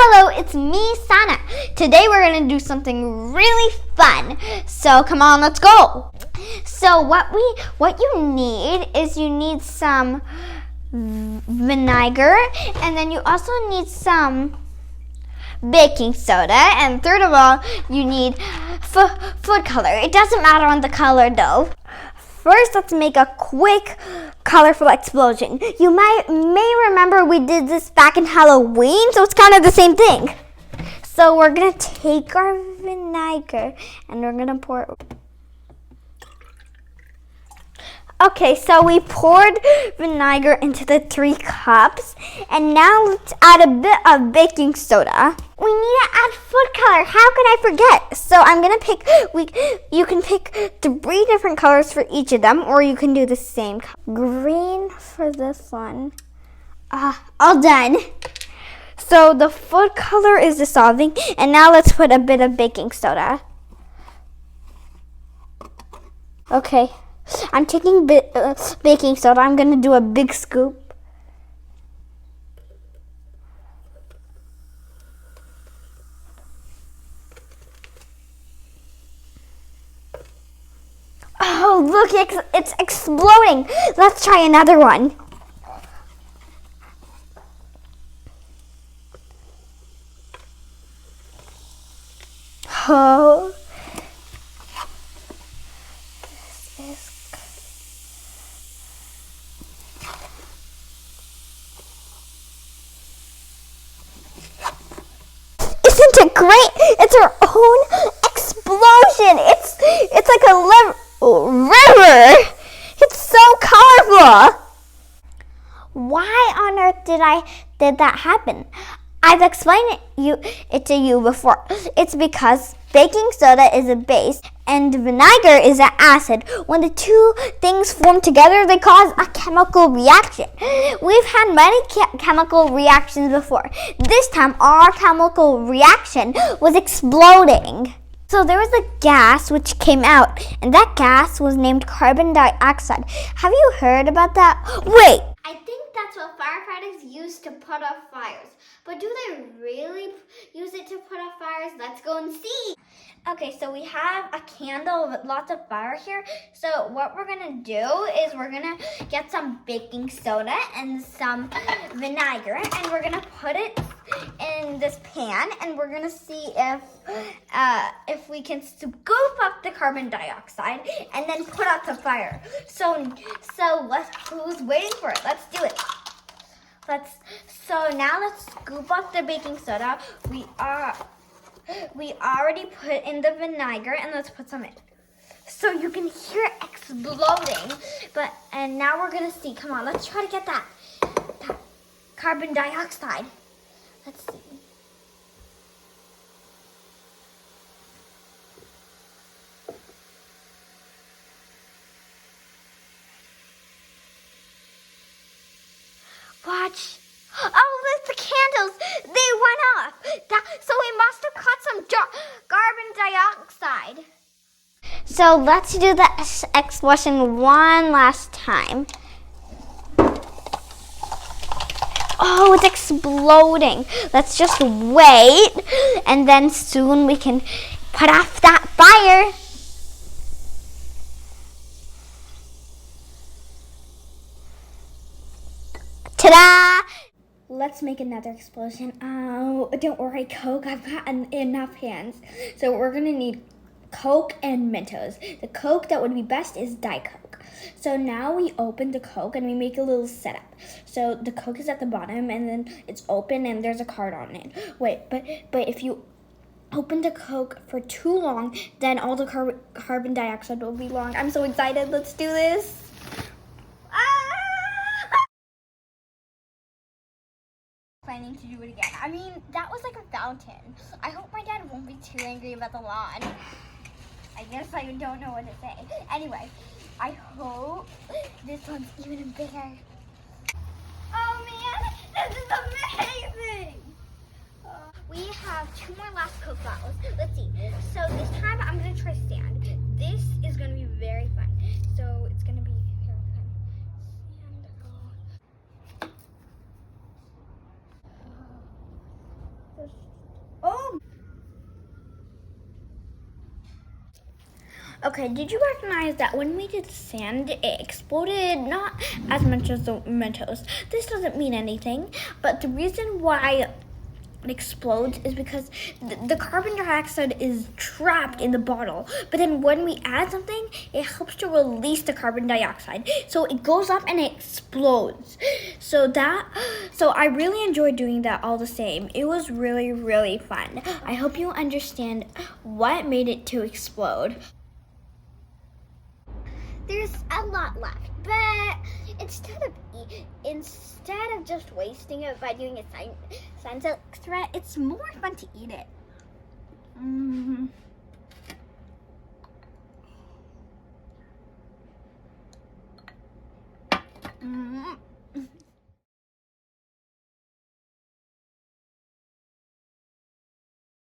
Hello, it's me, Sana. Today we're going to do something really fun. So come on, let's go. So what you need is you need some vinegar, and then you also need some baking soda, and third of all, you need food color. It doesn't matter on the color though. First, let's make a quick colorful explosion. You may remember we did this back in Halloween, so it's kind of the same thing. So we're gonna take our vinegar and we're gonna pour. Okay, so we poured vinegar into the 3 cups, and now let's add a bit of baking soda. We need to add food color. How could I forget? So I'm gonna pick. You can pick 3 different colors for each of them, or you can do the same color. Green for this one. All done. So the food color is dissolving, and now let's put a bit of baking soda. Okay. I'm taking baking soda. I'm going to do a big scoop. Oh, look, it's exploding. Let's try another one. Oh. Isn't it great? It's our own explosion. It's like a river. It's so colorful. Why on earth did that happen? I've explained it to you before. It's because baking soda is a base and vinegar is an acid. When the 2 things form together, they cause a chemical reaction. We've had many chemical reactions before. This time, our chemical reaction was exploding. So there was a gas which came out, and that gas was named carbon dioxide. Have you heard about that? Wait! I think that's what firefighters use to put out fires. But do they really use it to put out fires? Let's go and see. Okay, so we have a candle with lots of fire here. So what we're gonna do is we're gonna get some baking soda and some vinegar, and we're gonna put it in this pan, and we're gonna see if we can scoop up the carbon dioxide and then put out the fire. So who's waiting for it? Let's do it. So now let's scoop up the baking soda. We already put in the vinegar, and let's put some in. So you can hear it exploding. And now we're gonna see. Come on, let's try to get that carbon dioxide. Let's see. Watch. Oh, look, the candles. They went off. So we must have caught some carbon dioxide. So let's do the explosion one last time. Oh, it's exploding. Let's just wait, and then soon we can put off that fire. Ta-da! Let's make another explosion. Oh, don't worry, Coke. I've got enough hands. So we're going to need Coke and Mentos. The Coke that would be best is Diet Coke. So now we open the Coke and we make a little setup. So the Coke is at the bottom, and then it's open and there's a card on it. Wait, but if you open the Coke for too long, then all the carbon dioxide will be lost. I'm so excited. Let's do this. Planning to do it again. I mean, that was like a fountain. I hope my dad won't be too angry about the lawn. I guess I don't know what to say. Anyway, I hope this one's even bigger. Oh man, this is amazing! We have 2 more last Coke bottles. Let's see. So this time I'm gonna try stand. This is gonna be very fun. So it's gonna be very fun. Stand. There's Okay, did you recognize that when we did sand, it exploded not as much as the Mentos? This doesn't mean anything, but the reason why it explodes is because the carbon dioxide is trapped in the bottle. But then when we add something, it helps to release the carbon dioxide. So it goes up and it explodes. So I really enjoyed doing that all the same. It was really, really fun. I hope you understand what made it to explode. There's a lot left, but instead of just wasting it by doing a science experiment, it's more fun to eat it. Mm-hmm.